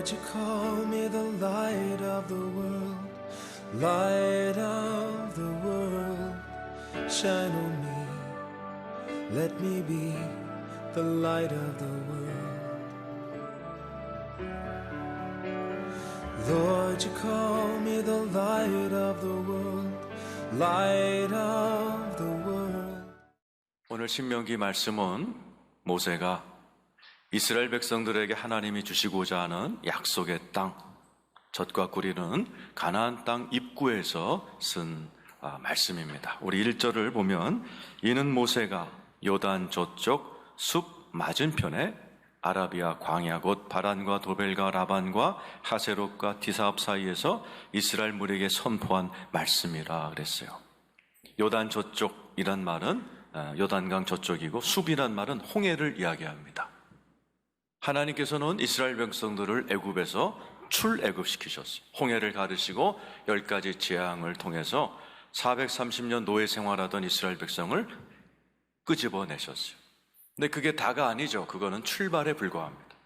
Lord, you call me the light of the world, light of the world. Shine on me, let me be the light of the world. Lord, you call me the light of the world, light of the world. 오늘 신명기 말씀은 모세가 이스라엘 백성들에게 하나님이 주시고자 하는 약속의 땅, 젖과 꿀이는 가나안 땅 입구에서 쓴 말씀입니다. 우리 1절을 보면 이는 모세가 요단 저쪽 숲 맞은편에 아라비아 광야 곧 바란과 도벨과 라반과 하세롯과 디사압 사이에서 이스라엘 무리에게 선포한 말씀이라 그랬어요. 요단 저쪽이란 말은 요단강 저쪽이고 숲이란 말은 홍해를 이야기합니다. 하나님께서는 이스라엘 백성들을 애굽에서 출애굽시키셨어요. 홍해를 가르시고 10가지 재앙을 통해서 430년 노예 생활하던 이스라엘 백성을 끄집어내셨어요. 근데 그게 다가 아니죠. 그거는 출발에 불과합니다.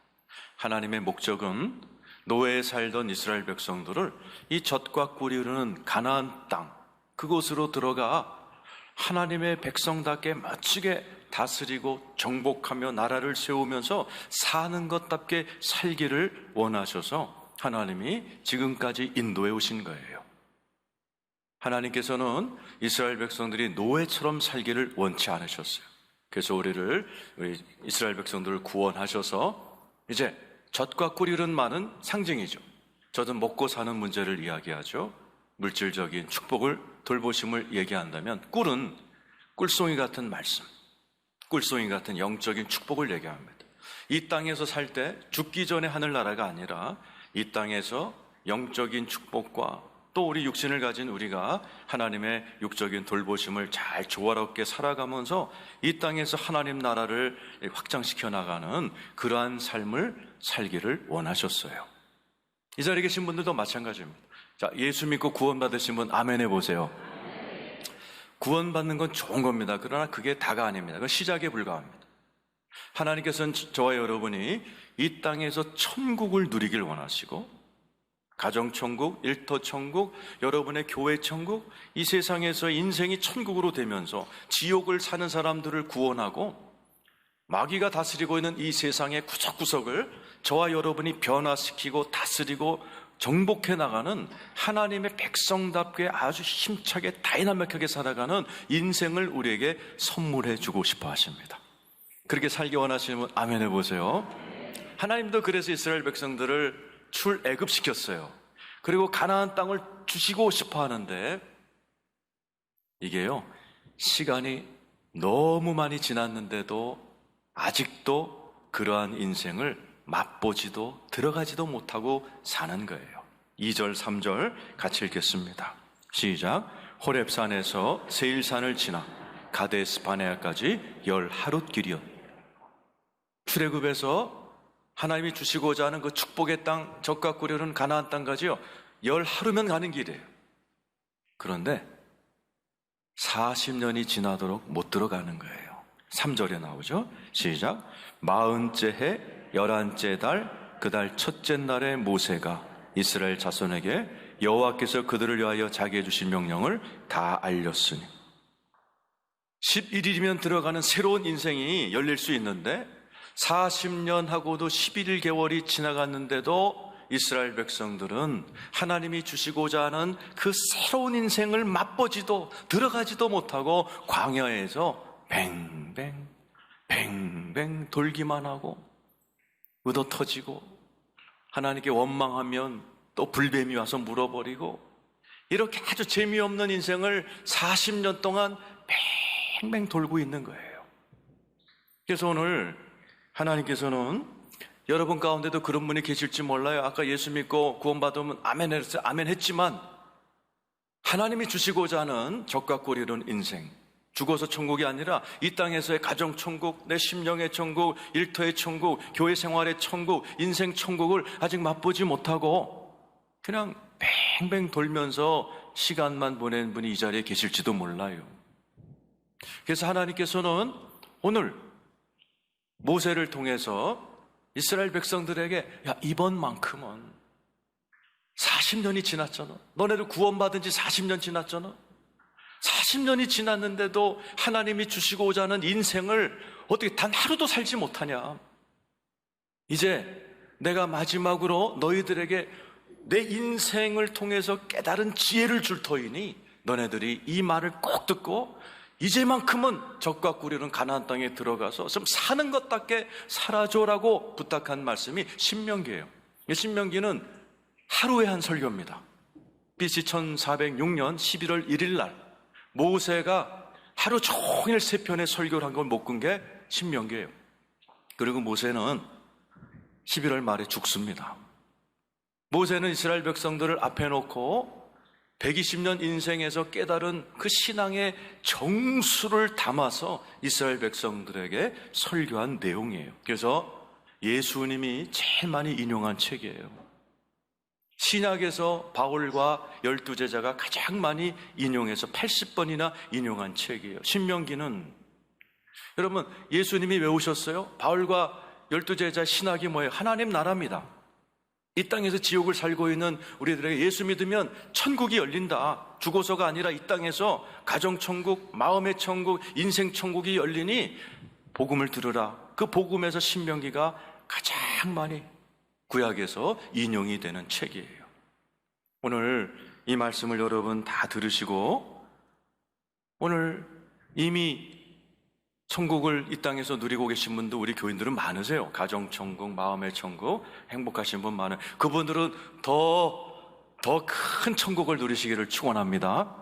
하나님의 목적은 노예에 살던 이스라엘 백성들을 이 젖과 꿀이 흐르는 가나안 땅, 그곳으로 들어가 하나님의 백성답게 멋지게 다스리고 정복하며 나라를 세우면서 사는 것답게 살기를 원하셔서 하나님이 지금까지 인도해 오신 거예요. 하나님께서는 이스라엘 백성들이 노예처럼 살기를 원치 않으셨어요. 그래서 우리 이스라엘 백성들을 구원하셔서 이제 젖과 꿀이 흐르는 말은 상징이죠. 젖은 먹고 사는 문제를 이야기하죠. 물질적인 축복을 돌보심을 얘기한다면 꿀은 꿀송이 같은 말씀, 꿀송이 같은 영적인 축복을 얘기합니다. 이 땅에서 살 때 죽기 전에 하늘나라가 아니라 이 땅에서 영적인 축복과 또 우리 육신을 가진 우리가 하나님의 육적인 돌보심을 잘 조화롭게 살아가면서 이 땅에서 하나님 나라를 확장시켜 나가는 그러한 삶을 살기를 원하셨어요. 이 자리에 계신 분들도 마찬가지입니다. 자, 예수 믿고 구원받으신 분 아멘 해보세요. 구원받는 건 좋은 겁니다. 그러나 그게 다가 아닙니다. 그건 시작에 불과합니다. 하나님께서는 저와 여러분이 이 땅에서 천국을 누리길 원하시고 가정천국, 일터천국, 여러분의 교회천국, 이 세상에서 인생이 천국으로 되면서 지옥을 사는 사람들을 구원하고 마귀가 다스리고 있는 이 세상의 구석구석을 저와 여러분이 변화시키고 다스리고 정복해 나가는 하나님의 백성답게 아주 힘차게 다이나믹하게 살아가는 인생을 우리에게 선물해 주고 싶어 하십니다. 그렇게 살기 원하시는 분 아멘 해보세요. 하나님도 그래서 이스라엘 백성들을 출애굽시켰어요. 그리고 가나안 땅을 주시고 싶어 하는데 이게요, 시간이 너무 많이 지났는데도 아직도 그러한 인생을 맛보지도 들어가지도 못하고 사는 거예요. 2절 3절 같이 읽겠습니다. 시작. 호렙산에서 세일산을 지나 가데스 바네아까지 10하루 길이었. 출애굽에서 하나님이 주시고자 하는 그 축복의 땅, 젖과 꿀이 흐르는 가나안 땅까지요 10하루면 가는 길이에요. 그런데 40년이 지나도록 못 들어가는 거예요. 3절에 나오죠. 시작. 40째 해 11째 달 그 달 첫째 날에 모세가 이스라엘 자손에게 여호와께서 그들을 위하여 자기의 주신 명령을 다 알렸으니 11일이면 들어가는 새로운 인생이 열릴 수 있는데 40년 하고도 11개월이 지나갔는데도 이스라엘 백성들은 하나님이 주시고자 하는 그 새로운 인생을 맛보지도 들어가지도 못하고 광야에서 뱅뱅 돌기만 하고 의도 터지고 하나님께 원망하면 또 불뱀이 와서 물어버리고 이렇게 아주 재미없는 인생을 40년 동안 뱅뱅 돌고 있는 거예요. 그래서 오늘 하나님께서는 여러분 가운데도 그런 분이 계실지 몰라요. 아까 예수 믿고 구원받으면 아멘 했어요. 아멘 했지만 하나님이 주시고자 하는 젖과 꿀이 흐르는 인생, 죽어서 천국이 아니라 이 땅에서의 가정천국, 내 심령의 천국, 일터의 천국, 교회 생활의 천국, 인생 천국을 아직 맛보지 못하고 그냥 뱅뱅 돌면서 시간만 보낸 분이 이 자리에 계실지도 몰라요. 그래서 하나님께서는 오늘 모세를 통해서 이스라엘 백성들에게 야, 이번만큼은 40년이 지났잖아. 너네들 구원받은 지 40년 지났잖아. 40년이 지났는데도 하나님이 주시고자 하는 인생을 어떻게 단 하루도 살지 못하냐. 이제 내가 마지막으로 너희들에게 내 인생을 통해서 깨달은 지혜를 줄 터이니 너네들이 이 말을 꼭 듣고 이제만큼은 적과 꾸리는 가나안 땅에 들어가서 좀 사는 것답게 살아줘라고 부탁한 말씀이 신명기예요. 신명기는 하루에 한 설교입니다. BC 1406년 11월 1일 날 모세가 하루 종일 3편의 설교를 한 걸 묶은 게 신명기예요. 그리고 모세는 11월 말에 죽습니다. 모세는 이스라엘 백성들을 앞에 놓고 120년 인생에서 깨달은 그 신앙의 정수를 담아서 이스라엘 백성들에게 설교한 내용이에요. 그래서 예수님이 제일 많이 인용한 책이에요. 신약에서 바울과 12제자가 가장 많이 인용해서 80번이나 인용한 책이에요. 신명기는 여러분 예수님이 왜 오셨어요? 바울과 12제자 신학이 뭐예요? 하나님 나라입니다. 이 땅에서 지옥을 살고 있는 우리들에게 예수 믿으면 천국이 열린다. 죽어서가 아니라 이 땅에서 가정천국, 마음의 천국, 인생천국이 열리니 복음을 들으라. 그 복음에서 신명기가 가장 많이 구약에서 인용이 되는 책이에요. 오늘 이 말씀을 여러분 다 들으시고 오늘 이미 천국을 이 땅에서 누리고 계신 분도 우리 교인들은 많으세요. 가정천국, 마음의 천국, 행복하신 분 많아요. 그분들은 더 큰 천국을 누리시기를 축원합니다.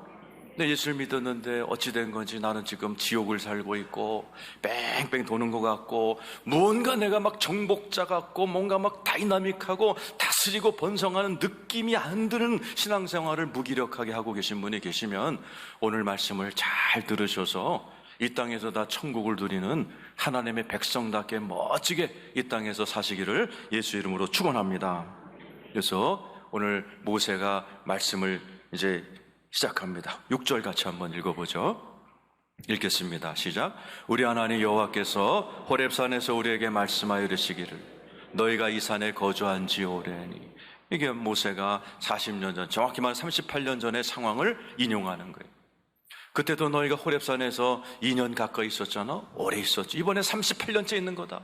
근데 예수를 믿었는데 어찌 된 건지 나는 지금 지옥을 살고 있고 뺑뺑 도는 것 같고 무언가 내가 막 정복자 같고 뭔가 막 다이나믹하고 다스리고 번성하는 느낌이 안 드는 신앙생활을 무기력하게 하고 계신 분이 계시면 오늘 말씀을 잘 들으셔서 이 땅에서 다 천국을 누리는 하나님의 백성답게 멋지게 이 땅에서 사시기를 예수 이름으로 축원합니다. 그래서 오늘 모세가 말씀을 이제 시작합니다. 6절 같이 한번 읽어보죠. 읽겠습니다. 시작. 우리 하나님 여호와께서 호렙산에서 우리에게 말씀하여 이르시기를 너희가 이 산에 거주한 지 오래니. 이게 모세가 40년 전, 정확히 말하면 38년 전의 상황을 인용하는 거예요. 그때도 너희가 호렙산에서 2년 가까이 있었잖아. 오래 있었지. 이번에 38년째 있는 거다.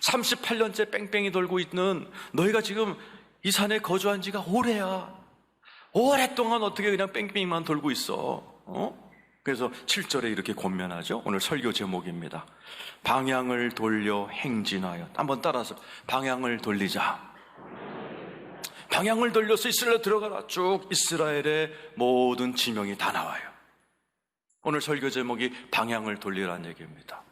38년째 뺑뺑이 돌고 있는 너희가 지금 이 산에 거주한 지가 오래야. 오랫동안 어떻게 그냥 뺑뺑이만 돌고 있어? 그래서 7절에 이렇게 권면하죠. 오늘 설교 제목입니다. 방향을 돌려 행진하여. 한번 따라서 방향을 돌리자. 방향을 돌려서 이스라엘 들어가라. 쭉 이스라엘의 모든 지명이 다 나와요. 오늘 설교 제목이 방향을 돌리라는 얘기입니다.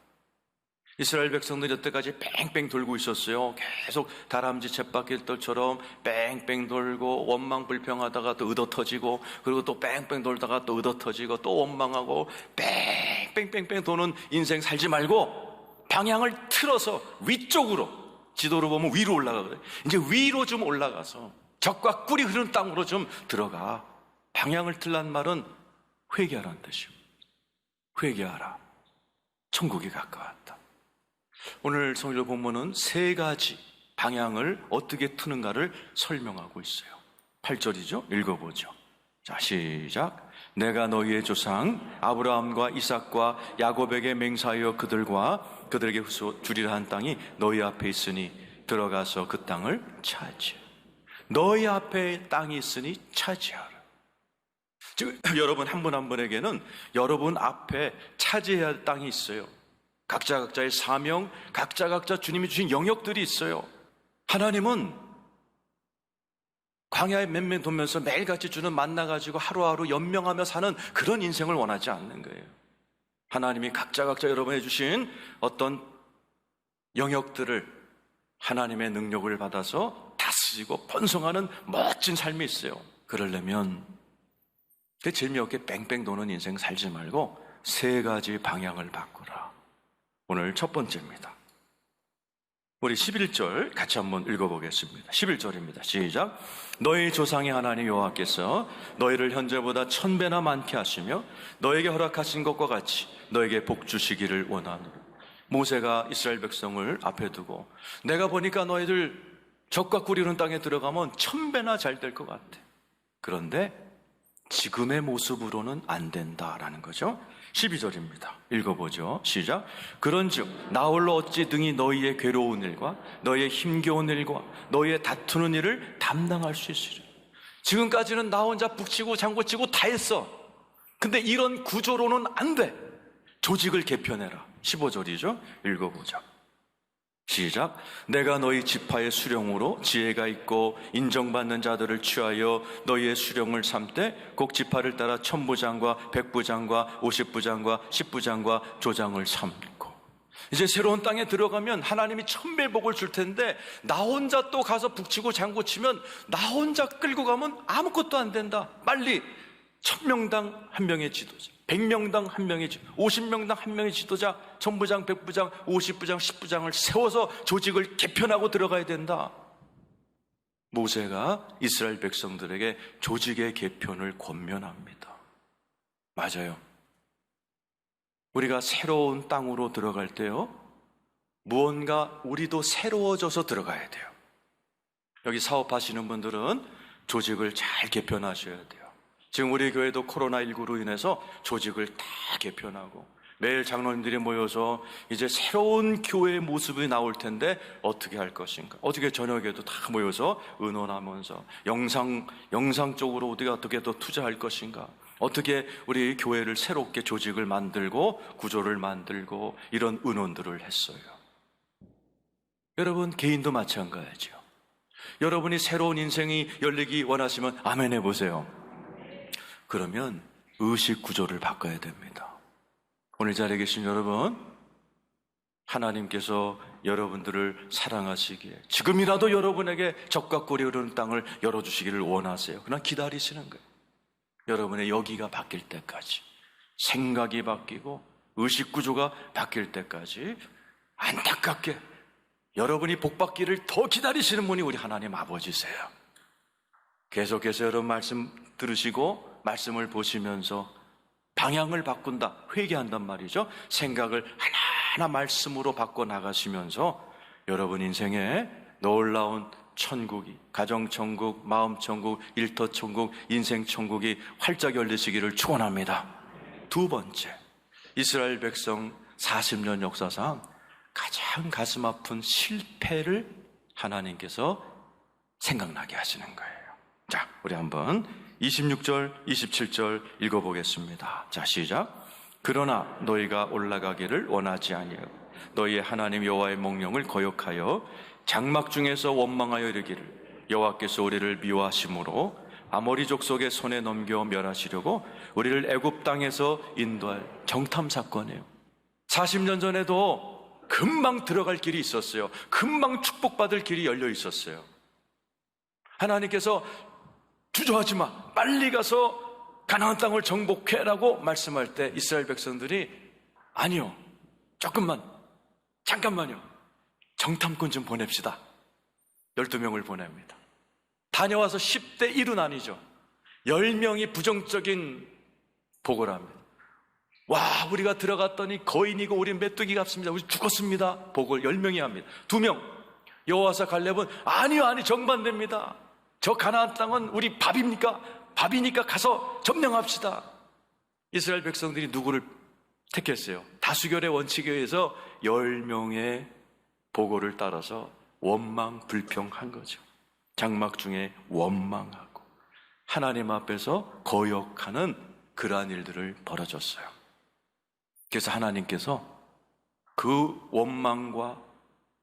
이스라엘 백성들이 여태까지 뺑뺑 돌고 있었어요. 계속 다람쥐 쳇바퀴돌처럼 뺑뺑 돌고 원망 불평하다가 또 의도터지고 그리고 또 뺑뺑 돌다가 또 의도터지고 또 원망하고 뺑뺑뺑뺑 도는 인생 살지 말고 방향을 틀어서 위쪽으로, 지도로 보면 위로 올라가거든요. 이제 위로 좀 올라가서 적과 꿀이 흐르는 땅으로 좀 들어가. 방향을 틀란 말은 회개하라는 뜻이요. 회개하라. 천국이 가까웠다. 오늘 성경 본문은 3가지 방향을 어떻게 트는가를 설명하고 있어요. 8절이죠. 읽어보죠. 자, 시작. 내가 너희의 조상 아브라함과 이삭과 야곱에게 맹세하여 그들에게 주리라 한 땅이 너희 앞에 있으니 들어가서 그 땅을 차지하라. 너희 앞에 땅이 있으니 차지하라. 즉 여러분 한 분 한 분에게는 여러분 앞에 차지해야 할 땅이 있어요. 각자의 사명, 각자 주님이 주신 영역들이 있어요. 하나님은 광야에 맴매 돌면서 매일같이 주는 만나 가지고 하루하루 연명하며 사는 그런 인생을 원하지 않는 거예요. 하나님이 각자 여러분에 주신 어떤 영역들을 하나님의 능력을 받아서 다스리고 번성하는 멋진 삶이 있어요. 그러려면 그 재미없게 뺑뺑 도는 인생 살지 말고 3가지 방향을 바꾸라. 오늘 첫 번째입니다. 우리 11절 같이 한번 읽어보겠습니다. 11절입니다. 시작. 너희 조상의 하나님 여호와께서 너희를 현재보다 1000배나 많게 하시며 너에게 허락하신 것과 같이 너에게 복 주시기를 원하노라. 모세가 이스라엘 백성을 앞에 두고 내가 보니까 너희들 적과 꿀이는 땅에 들어가면 1000배나 잘 될 것 같아. 그런데 지금의 모습으로는 안 된다라는 거죠. 12절입니다. 읽어보죠. 시작. 그런즉 나 홀로 어찌 등이 너희의 괴로운 일과 너희의 힘겨운 일과 너희의 다투는 일을 담당할 수 있으리라. 지금까지는 나 혼자 북치고 장구치고 다 했어. 근데 이런 구조로는 안 돼. 조직을 개편해라. 15절이죠. 읽어보자. 시작. 내가 너희 지파의 수령으로 지혜가 있고 인정받는 자들을 취하여 너희의 수령을 삼되 각 지파를 따라 천부장과 백부장과 50부장과 10부장과 조장을 삼고. 이제 새로운 땅에 들어가면 하나님이 천배 복을 줄 텐데 나 혼자 또 가서 북치고 장구치면 나 혼자 끌고 가면 아무것도 안 된다. 빨리 1000명당 1명의 지도자, 100명당 1명의 지도자, 50명당 1명의 지도자, 천부장, 백부장, 50부장, 10부장을 세워서 조직을 개편하고 들어가야 된다. 모세가 이스라엘 백성들에게 조직의 개편을 권면합니다. 맞아요. 우리가 새로운 땅으로 들어갈 때요, 무언가 우리도 새로워져서 들어가야 돼요. 여기 사업하시는 분들은 조직을 잘 개편하셔야 돼요. 지금 우리 교회도 코로나19로 인해서 조직을 다 개편하고 매일 장로님들이 모여서 이제 새로운 교회의 모습이 나올 텐데 어떻게 할 것인가, 어떻게 저녁에도 다 모여서 의논하면서 영상 쪽으로 우리가 어떻게 더 투자할 것인가, 어떻게 우리 교회를 새롭게 조직을 만들고 구조를 만들고 이런 의논들을 했어요. 여러분 개인도 마찬가지죠. 여러분이 새로운 인생이 열리기 원하시면 아멘 해보세요. 그러면 의식 구조를 바꿔야 됩니다. 오늘 자리에 계신 여러분, 하나님께서 여러분들을 사랑하시기에 지금이라도 여러분에게 적과 꿀이 흐르는 땅을 열어주시기를 원하세요. 그러나 기다리시는 거예요. 여러분의 여기가 바뀔 때까지, 생각이 바뀌고 의식 구조가 바뀔 때까지 안타깝게 여러분이 복받기를 더 기다리시는 분이 우리 하나님 아버지세요. 계속해서 여러분 말씀 들으시고 말씀을 보시면서 방향을 바꾼다, 회개한단 말이죠. 생각을 하나하나 말씀으로 바꿔나가시면서 여러분 인생에 놀라운 천국이, 가정천국, 마음천국, 일터천국, 인생천국이 활짝 열리시기를 축원합니다. 두 번째, 이스라엘 백성 40년 역사상 가장 가슴 아픈 실패를 하나님께서 생각나게 하시는 거예요. 자, 우리 한번 26절, 27절 읽어보겠습니다. 자, 시작. 그러나 너희가 올라가기를 원하지 아니하고 너희의 하나님 여호와의 명령을 거역하여 장막 중에서 원망하여 이르기를 여호와께서 우리를 미워하심으로 아모리 족속의 손에 넘겨 멸하시려고 우리를 애굽 땅에서 인도할 정탐 사건이에요. 40년 전에도 금방 들어갈 길이 있었어요. 금방 축복받을 길이 열려 있었어요. 하나님께서 주저하지 마, 빨리 가서 가나안 땅을 정복해라고 말씀할 때 이스라엘 백성들이 아니요, 조금만, 잠깐만요, 정탐꾼 좀 보냅시다. 12명을 보냅니다. 다녀와서 10대 1은 아니죠. 10명이 부정적인 보고를 합니다. 와, 우리가 들어갔더니 거인이고 우린 메뚜기 같습니다. 우리 죽었습니다. 보고를 10명이 합니다. 2명, 여호와사 갈렙은 아니요, 정반대입니다. 저 가나안 땅은 우리 밥입니까? 밥이니까 가서 점령합시다. 이스라엘 백성들이 누구를 택했어요? 다수결의 원칙에 의해서 10명의 보고를 따라서 원망 불평한 거죠. 장막 중에 원망하고 하나님 앞에서 거역하는 그러한 일들을 벌어졌어요. 그래서 하나님께서 그 원망과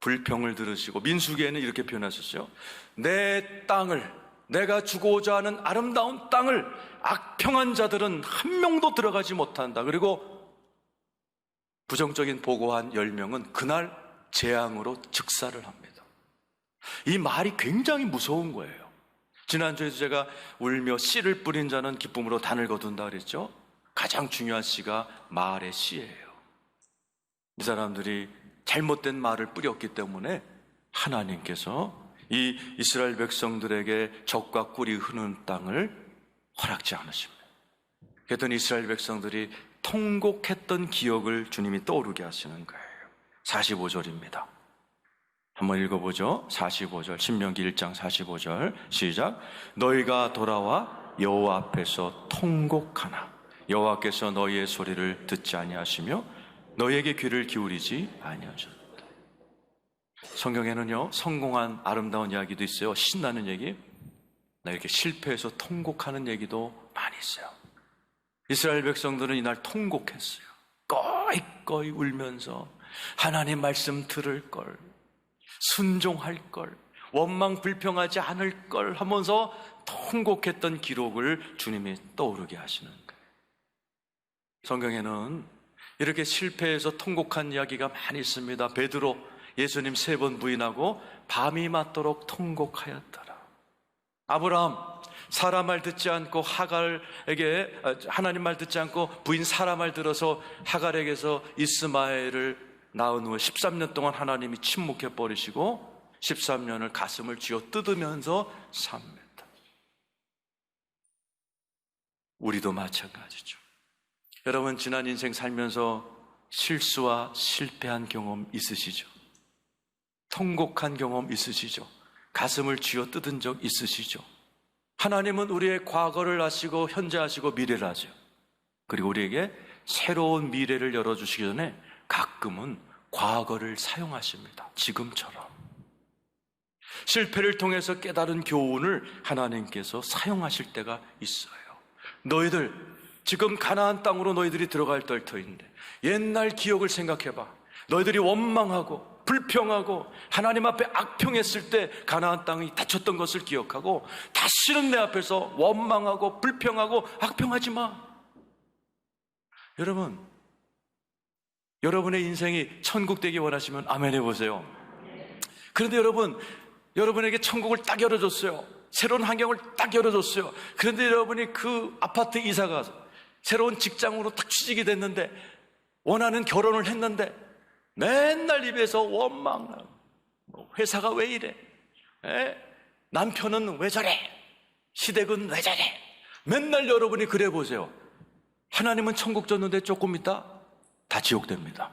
불평을 들으시고 민수기에는 이렇게 표현하셨어요. 내 땅을, 내가 주고자 하는 아름다운 땅을 악평한 자들은 한 명도 들어가지 못한다. 그리고 부정적인 보고한 10명은 그날 재앙으로 즉사를 합니다. 이 말이 굉장히 무서운 거예요. 지난주에도 제가 울며 씨를 뿌린 자는 기쁨으로 단을 거둔다 그랬죠. 가장 중요한 씨가 말의 씨예요. 이 사람들이 잘못된 말을 뿌렸기 때문에 하나님께서 이 이스라엘 백성들에게 적과 꿀이 흐르는 땅을 허락지 않으십니다. 그랬더니 이스라엘 백성들이 통곡했던 기억을 주님이 떠오르게 하시는 거예요. 45절입니다. 한번 읽어보죠. 45절, 신명기 1장 45절 시작. 너희가 돌아와 여호와 앞에서 통곡하나 여호와께서 너희의 소리를 듣지 아니하시며 너희에게 귀를 기울이지 아니하셨다. 성경에는요, 성공한 아름다운 이야기도 있어요. 신나는 얘기, 이렇게 실패해서 통곡하는 얘기도 많이 있어요. 이스라엘 백성들은 이날 통곡했어요. 꺼이꺼이 울면서 하나님 말씀 들을 걸, 순종할 걸, 원망 불평하지 않을 걸 하면서 통곡했던 기록을 주님이 떠오르게 하시는 거예요. 성경에는 이렇게 실패해서 통곡한 이야기가 많이 있습니다. 베드로 예수님 3번 부인하고 밤이 맞도록 통곡하였더라. 아브라함 사라 말 듣지 않고 하갈에게, 하나님 말 듣지 않고 부인 사라 말 들어서 하갈에게서 이스마엘을 낳은 후에 13년 동안 하나님이 침묵해 버리시고 13년을 가슴을 쥐어 뜯으면서 삽니다. 우리도 마찬가지죠. 여러분, 지난 인생 살면서 실수와 실패한 경험 있으시죠? 통곡한 경험 있으시죠? 가슴을 쥐어 뜯은 적 있으시죠? 하나님은 우리의 과거를 아시고 현재 아시고 미래를 아세요. 그리고 우리에게 새로운 미래를 열어주시기 전에 가끔은 과거를 사용하십니다. 지금처럼. 실패를 통해서 깨달은 교훈을 하나님께서 사용하실 때가 있어요. 너희들 지금 가나안 땅으로 너희들이 들어갈 터인데 옛날 기억을 생각해봐. 너희들이 원망하고 불평하고 하나님 앞에 악평했을 때 가나안 땅이 닫혔던 것을 기억하고 다시는 내 앞에서 원망하고 불평하고 악평하지 마. 여러분, 여러분의 인생이 천국 되기 원하시면 아멘 해보세요. 그런데 여러분에게 천국을 딱 열어줬어요. 새로운 환경을 딱 열어줬어요. 그런데 여러분이 그 아파트 이사 가서 새로운 직장으로 딱 취직이 됐는데 원하는 결혼을 했는데 맨날 입에서 원망, 회사가 왜 이래? 남편은 왜 저래? 시댁은 왜 저래? 맨날 여러분이 그래 보세요. 하나님은 천국 줬는데 조금 있다 다 지옥 됩니다.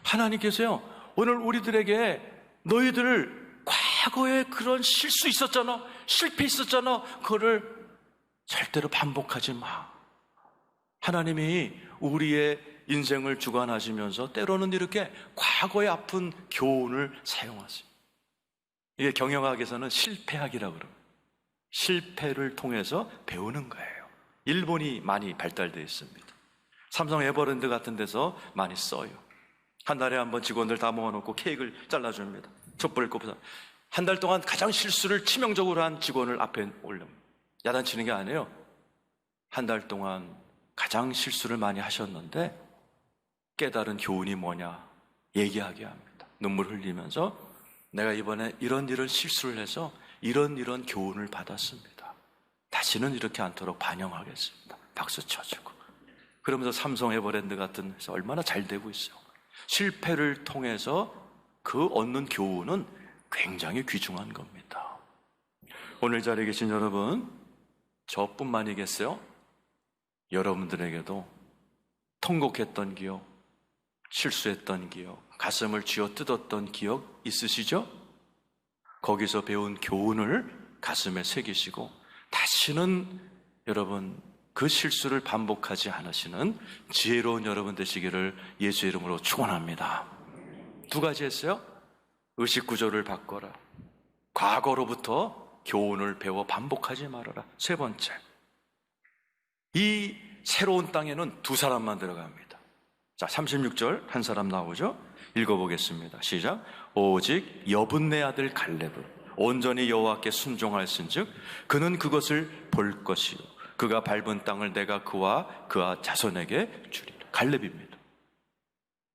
하나님께서요, 오늘 우리들에게 너희들 과거에 그런 실수 있었잖아, 실패 있었잖아, 그거를 절대로 반복하지 마. 하나님이 우리의 인생을 주관하시면서 때로는 이렇게 과거의 아픈 교훈을 사용하세요. 이게 경영학에서는 실패학이라고 그래요. 실패를 통해서 배우는 거예요. 일본이 많이 발달되어 있습니다. 삼성 에버랜드 같은 데서 많이 써요. 한 달에 한 번 직원들 다 모아놓고 케이크를 잘라줍니다. 촛불을 꼽아서 한 달 동안 가장 실수를 치명적으로 한 직원을 앞에 올립니다. 야단치는 게 아니에요. 한 달 동안 가장 실수를 많이 하셨는데 깨달은 교훈이 뭐냐 얘기하게 합니다. 눈물 흘리면서 내가 이번에 이런 실수를 해서 이런 교훈을 받았습니다. 다시는 이렇게 않도록 반영하겠습니다. 박수 쳐주고. 그러면서 삼성 에버랜드 같은 회사 얼마나 잘 되고 있어요. 실패를 통해서 그 얻는 교훈은 굉장히 귀중한 겁니다. 오늘 자리에 계신 여러분, 저뿐만이겠어요? 여러분들에게도 통곡했던 기억, 실수했던 기억, 가슴을 쥐어 뜯었던 기억 있으시죠? 거기서 배운 교훈을 가슴에 새기시고 다시는 여러분 그 실수를 반복하지 않으시는 지혜로운 여러분 되시기를 예수의 이름으로 축원합니다. 2가지 했어요. 의식구조를 바꿔라. 과거로부터 교훈을 배워 반복하지 말아라. 3번째, 이 새로운 땅에는 2사람만 들어갑니다. 자, 36절 한 사람 나오죠? 읽어보겠습니다. 시작. 오직 여분네 아들 갈렙은 온전히 여호와께 순종하였은즉 그는 그것을 볼 것이요 그가 밟은 땅을 내가 그와 자손에게 주리라. 갈렙입니다.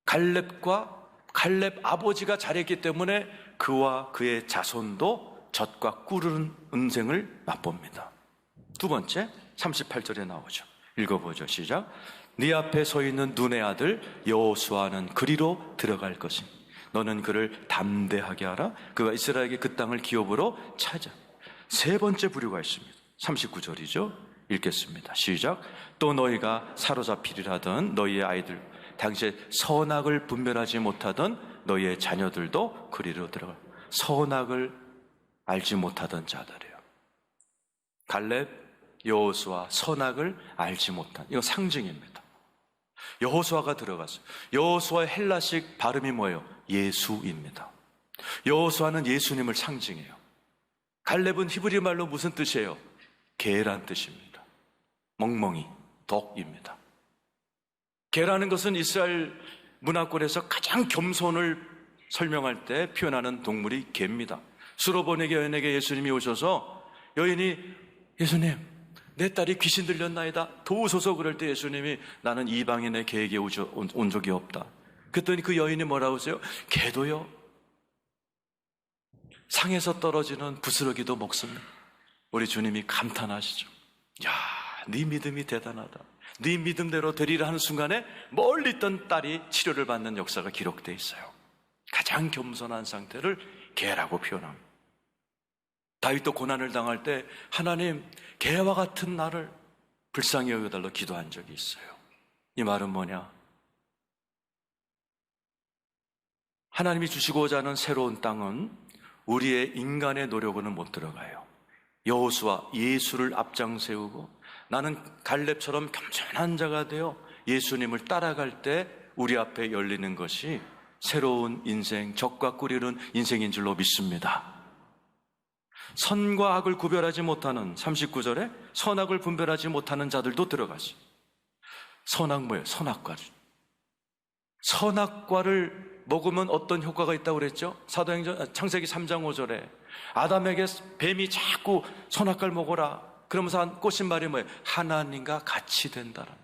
갈렙 아버지가 잘했기 때문에 그와 그의 자손도 젖과 꿀은 은생을 맛봅니다. 2번째, 38절에 나오죠. 읽어보죠. 시작. 네 앞에 서 있는 눈의 아들 여호수아는 그리로 들어갈 것이니 너는 그를 담대하게 하라. 그가 이스라엘에게 그 땅을 기업으로 차자. 3번째 부류가 있습니다. 39절이죠. 읽겠습니다. 시작. 또 너희가 사로잡히리라 하던 너희의 아이들 당시에 선악을 분별하지 못하던 너희의 자녀들도 그리로 들어가. 선악을 알지 못하던 자들이에요. 갈렙, 여호수아, 선악을 알지 못한, 이거 상징입니다. 여호수아가 들어갔어요. 여호수아의 헬라식 발음이 뭐예요? 예수입니다. 여호수아는 예수님을 상징해요. 갈렙은 히브리 말로 무슨 뜻이에요? 개란 뜻입니다. 멍멍이, 독입니다. 개라는 것은 이스라엘 문화권에서 가장 겸손을 설명할 때 표현하는 동물이 개입니다. 수로보니게 여인에게 예수님이 오셔서 여인이 예수님, 내 딸이 귀신 들렸나이다 도우소서 그럴 때 예수님이 나는 이방인의 개에게 온 적이 없다. 그랬더니 그 여인이 뭐라고 하세요? 개도요 상에서 떨어지는 부스러기도 먹습니다. 우리 주님이 감탄하시죠. 야, 네 믿음이 대단하다. 네 믿음대로 되리라 하는 순간에 멀리 있던 딸이 치료를 받는 역사가 기록되어 있어요. 가장 겸손한 상태를 개라고 표현합니다. 다윗도 고난을 당할 때 하나님, 개와 같은 나를 불쌍히 여겨달라 기도한 적이 있어요. 이 말은 뭐냐? 하나님이 주시고자 하는 새로운 땅은 우리의 인간의 노력으로는 못 들어가요. 여호수아 예수를 앞장 세우고 나는 갈렙처럼 겸손한 자가 되어 예수님을 따라갈 때 우리 앞에 열리는 것이 새로운 인생, 적과 꿀이는 인생인 줄로 믿습니다. 선과 악을 구별하지 못하는 39절에 선악을 분별하지 못하는 자들도 들어가시. 선악 뭐예요? 선악과를. 선악과를 먹으면 어떤 효과가 있다고 그랬죠? 사도행전 창세기 3장 5절에 아담에게 뱀이 자꾸 선악과를 먹어라 그러면서 한 꼬신 말이 뭐예요? 하나님과 같이 된다라.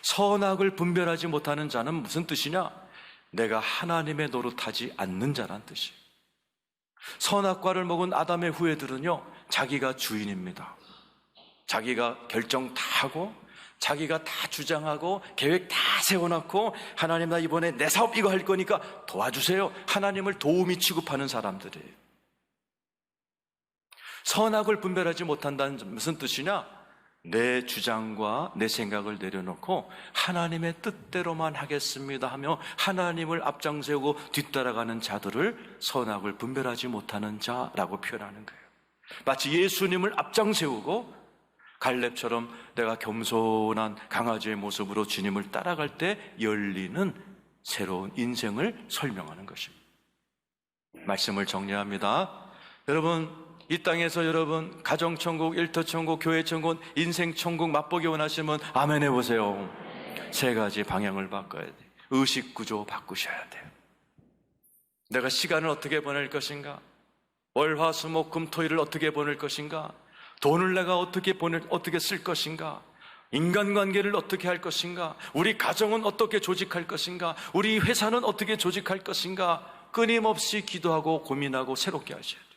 선악을 분별하지 못하는 자는 무슨 뜻이냐? 내가 하나님의 노릇하지 않는 자란 뜻이에요. 선악과를 먹은 아담의 후예들은요, 자기가 주인입니다. 자기가 결정 다 하고 자기가 다 주장하고 계획 다 세워놓고 하나님 나 이번에 내 사업 이거 할 거니까 도와주세요. 하나님을 도우미 취급하는 사람들이에요. 선악을 분별하지 못한다는 무슨 뜻이냐? 내 주장과 내 생각을 내려놓고 하나님의 뜻대로만 하겠습니다 하며 하나님을 앞장세우고 뒤따라가는 자들을 선악을 분별하지 못하는 자라고 표현하는 거예요. 마치 예수님을 앞장세우고 갈렙처럼 내가 겸손한 강아지의 모습으로 주님을 따라갈 때 열리는 새로운 인생을 설명하는 것입니다. 말씀을 정리합니다. 여러분, 이 땅에서 여러분 가정천국, 일터천국, 교회천국, 인생천국 맛보기 원하시면 아멘 해보세요. 세 가지 방향을 바꿔야 돼요. 의식구조 바꾸셔야 돼요. 내가 시간을 어떻게 보낼 것인가? 월, 화, 수, 목, 금, 토일을 어떻게 보낼 것인가? 돈을 내가 어떻게 쓸 것인가? 인간관계를 어떻게 할 것인가? 우리 가정은 어떻게 조직할 것인가? 우리 회사는 어떻게 조직할 것인가? 끊임없이 기도하고 고민하고 새롭게 하셔야 돼요.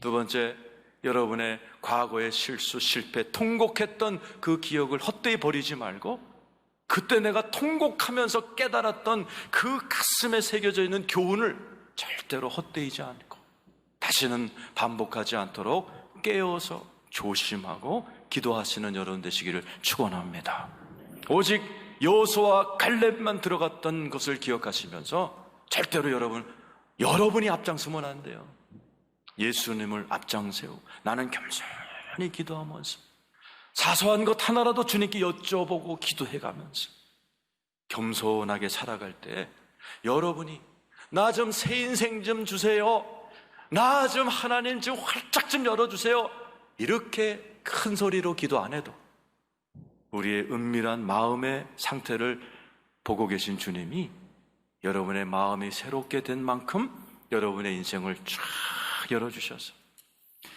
두 번째, 여러분의 과거의 실수, 실패, 통곡했던 그 기억을 헛되이 버리지 말고 그때 내가 통곡하면서 깨달았던 그 가슴에 새겨져 있는 교훈을 절대로 헛되이지 않고 다시는 반복하지 않도록 깨어서 조심하고 기도하시는 여러분 되시기를 축원합니다. 오직 여호수아와 갈렙만 들어갔던 것을 기억하시면서 절대로 여러분이 앞장서면 안 돼요. 예수님을 앞장세우고 나는 겸손히 기도하면서 사소한 것 하나라도 주님께 여쭤보고 기도해가면서 겸손하게 살아갈 때 여러분이 나 좀 새 인생 좀 주세요. 나 좀 하나님 좀 활짝 좀 열어주세요. 이렇게 큰 소리로 기도 안 해도 우리의 은밀한 마음의 상태를 보고 계신 주님이 여러분의 마음이 새롭게 된 만큼 여러분의 인생을 쫙 열어주셔서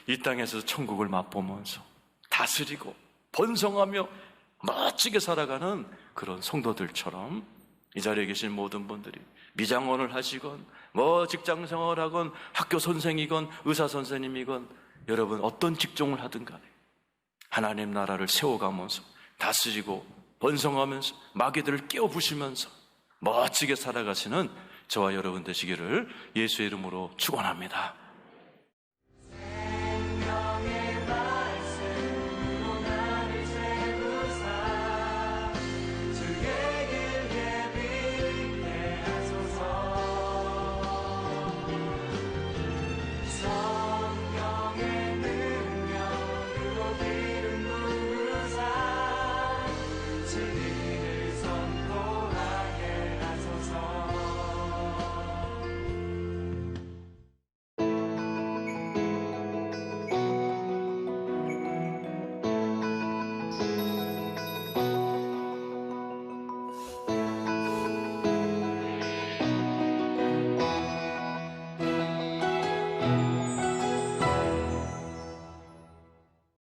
이 땅에서 천국을 맛보면서 다스리고 번성하며 멋지게 살아가는 그런 성도들처럼 이 자리에 계신 모든 분들이 미장원을 하시건 직장생활을 하건 학교 선생이건 의사 선생님이건 여러분 어떤 직종을 하든 간에 하나님 나라를 세워가면서 다스리고 번성하면서 마귀들을 깨워부시면서 멋지게 살아가시는 저와 여러분 되시기를 예수의 이름으로 축원합니다. me.